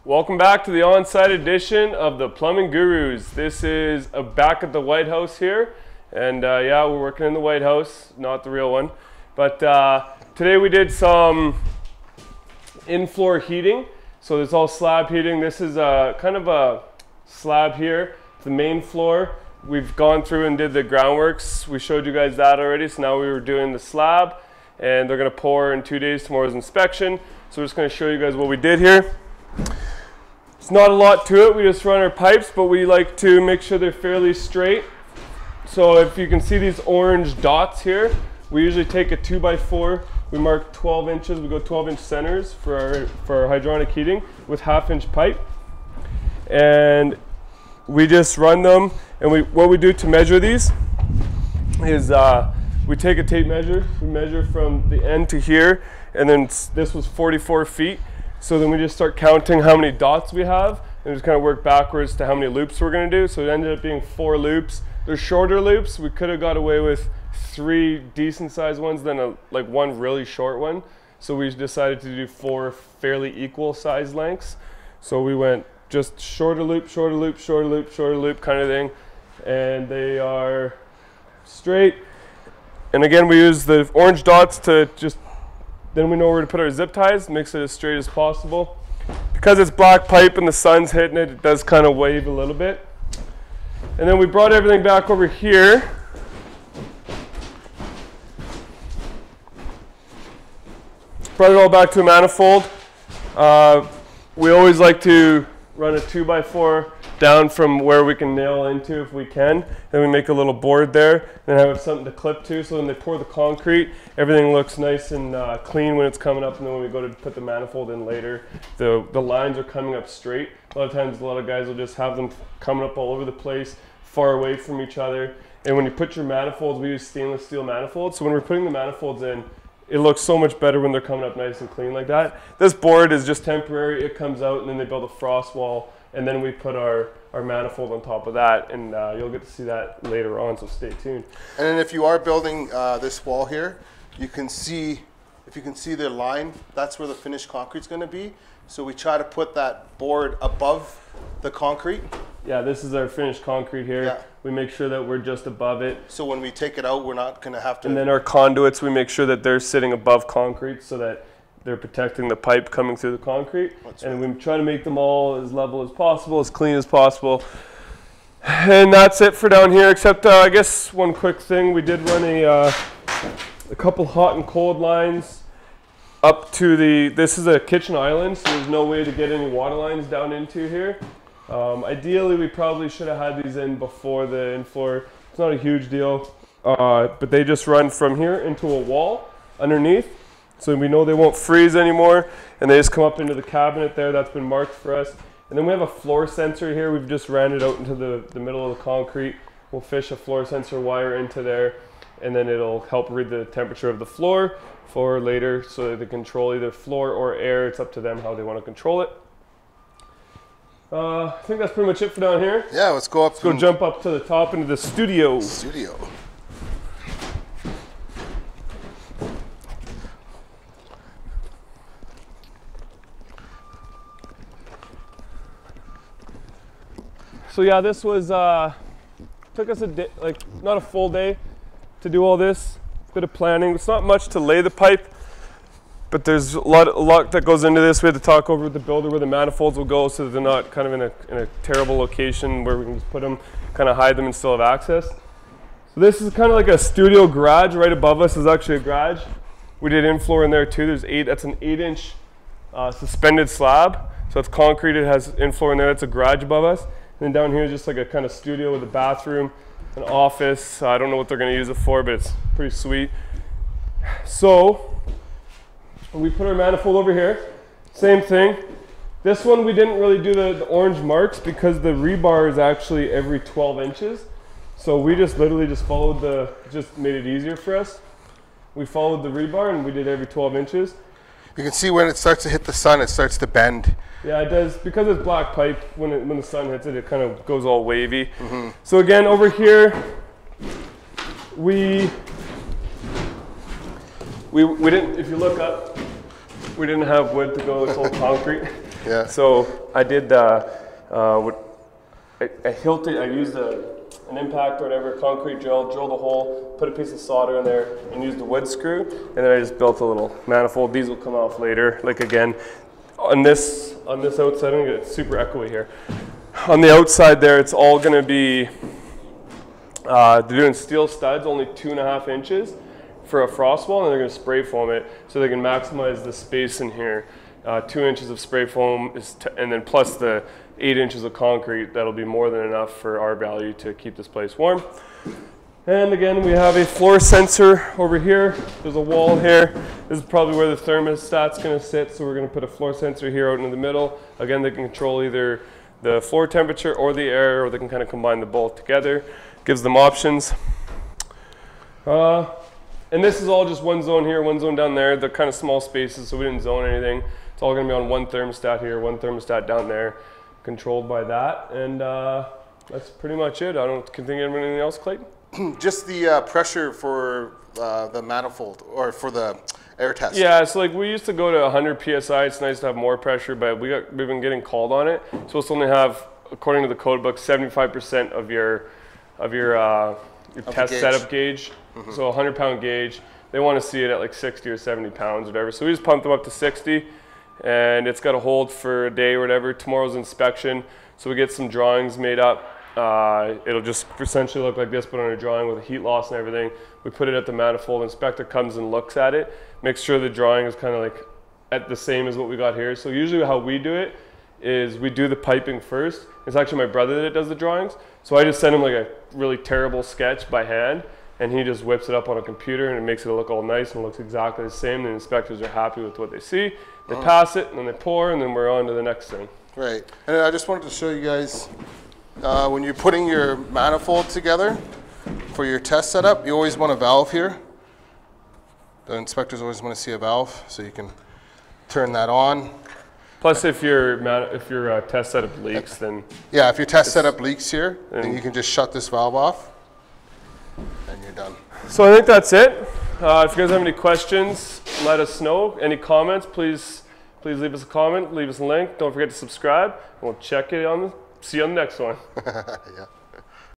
Welcome back to the on-site edition of the Plumbing Gurus. This is back at the White House here, and yeah, we're working in the White House, not the real one. But today we did some in-floor heating. So it's all slab heating. This is kind of a slab here, the main floor. We've gone through and did the groundworks. We showed you guys that already. So now we were doing the slab, and they're gonna pour in 2 days. Tomorrow's inspection. So we're just gonna show you guys what we did here. It's not a lot to it. We just run our pipes, but we like to make sure they're fairly straight. So if you can see these orange dots here, we usually take a 2x4. We mark 12 inches. We go 12-inch centers for our hydronic heating with half-inch pipe. And we just run them. And what we do to measure these is we take a tape measure. We measure from the end to here. And then this was 44 feet. So then we just start counting how many dots we have and just kind of work backwards to how many loops we're going to do. So it ended up being 4 loops. They're shorter loops. We could have got away with 3 decent sized ones than like one really short one. So we decided to do 4 fairly equal size lengths. So we went just shorter loop, shorter loop, shorter loop, shorter loop kind of thing. And they are straight. And again, we use the orange dots to just then we know where to put our zip ties, makes it as straight as possible. Because it's black pipe and the sun's hitting it, it does kind of wave a little bit. And then we brought everything back over here. Brought it all back to a manifold. We always like to run a 2x4 down from where we can nail into if we can. Then we make a little board there, then have something to clip to. So when they pour the concrete, everything looks nice and clean when it's coming up. And then when we go to put the manifold in later, the lines are coming up straight. A lot of times, a lot of guys will just have them coming up all over the place, far away from each other. And when you put your manifolds, we use stainless steel manifolds. So when we're putting the manifolds in, it looks so much better when they're coming up nice and clean like that. This board is just temporary. It comes out and then they build a frost wall. And then we put our manifold on top of that, and you'll get to see that later on, so stay tuned. And then if you are building this wall here, you can see, if you can see the line, that's where the finished concrete's gonna be. So we try to put that board above the concrete. Yeah, this is our finished concrete here. Yeah. We make sure that we're just above it. So when we take it out, we're not gonna have to... And then our conduits, we make sure that they're sitting above concrete so that they're protecting the pipe coming through the concrete. And we try to make them all as level as possible, as clean as possible. And that's it for down here, except I guess one quick thing. We did run a couple hot and cold lines up to this is a kitchen island, so there's no way to get any water lines down into here. Ideally, we probably should have had these in before the in-floor. It's not a huge deal, but they just run from here into a wall underneath. So we know they won't freeze anymore, and they just come up into the cabinet there. That's been marked for us. And then we have a floor sensor here. We've just ran it out into the middle of the concrete. We'll fish a floor sensor wire into there, and then it'll help read the temperature of the floor for later, so that they control either floor or air. It's up to them how they want to control it. I think that's pretty much it for down here. Yeah, let's go up. Let's go jump up to the top into the studio. So yeah, this was, took us a day, like not a full day to do all this, bit of planning. It's not much to lay the pipe, but there's a lot that goes into this. We had to talk over with the builder where the manifolds will go so that they're not kind of in a terrible location where we can just put them, kind of hide them and still have access. So this is kind of like a studio garage. Right above us is actually a garage. We did in-floor in there too. That's an 8-inch suspended slab. So it's concrete, it has in-floor in there. That's a garage above us. And then down here is just like a kind of studio with a bathroom, an office. I don't know what they're going to use it for, but it's pretty sweet. So we put our manifold over here. Same thing. This one we didn't really do the orange marks because the rebar is actually every 12 inches. So we just literally just followed just made it easier for us. We followed the rebar and we did every 12 inches. You can see when it starts to hit the sun, it starts to bend. Yeah, it does. Because it's black pipe, when the sun hits it, it kind of goes all wavy. Mm-hmm. So again, over here, we didn't, if you look up, we didn't have wood to go, it's all concrete. Yeah. So I did I hilted. I used an impact or whatever, concrete drill, drilled a hole, put a piece of solder in there, and used a wood screw, and then I just built a little manifold. These will come off later. Like again, on this outside, I'm gonna get super echoey here. On the outside there, it's all gonna be. They're doing steel studs, only 2.5 inches for a frost wall, and they're gonna spray foam it so they can maximize the space in here. 2 inches of spray foam and then plus the 8 inches of concrete. That'll be more than enough for our value to keep this place warm. And again, we have a floor sensor over here. There's a wall here. This is probably where the thermostat's gonna sit, so we're gonna put a floor sensor here out in the middle. Again, they can control either the floor temperature or the air, or they can kind of combine the both together. Gives them options. And this is all just one zone here, one zone down there. They're kind of small spaces, so we didn't zone anything. It's all gonna be on one thermostat here, one thermostat down there, controlled by that. And that's pretty much it. I don't think of anything else, Clayton? Just the pressure for the manifold, or for the air test. Yeah, so like we used to go to 100 PSI. It's nice to have more pressure, but we've been getting called on it. It's supposed to only have, according to the code book, 75% of your test setup gauge. Mm-hmm. So a 100-pound gauge. They want to see it at like 60 or 70 pounds, whatever. So we just pumped them up to 60, and it's got to hold for a day or whatever. Tomorrow's inspection, so we get some drawings made up. It'll just essentially look like this, but on a drawing with a heat loss and everything. We put it at the manifold. Inspector comes and looks at it, makes sure the drawing is kind of like at the same as what we got here. So usually how we do it is we do the piping first. It's actually my brother that does the drawings. So I just send him like a really terrible sketch by hand, and he just whips it up on a computer, and it makes it look all nice and looks exactly the same. The inspectors are happy with what they see. They pass it, and then they pour, and then we're on to the next thing. Right. And I just wanted to show you guys, when you're putting your manifold together for your test setup, you always want a valve here. The inspectors always want to see a valve, so you can turn that on. Plus, if your test setup leaks, then... Yeah, if your test setup leaks here, then you can just shut this valve off, and you're done. So I think that's it. If you guys have any questions, let us know. Any comments, please leave us a comment, leave us a link. Don't forget to subscribe, and we'll check it on see you on the next one. Yeah.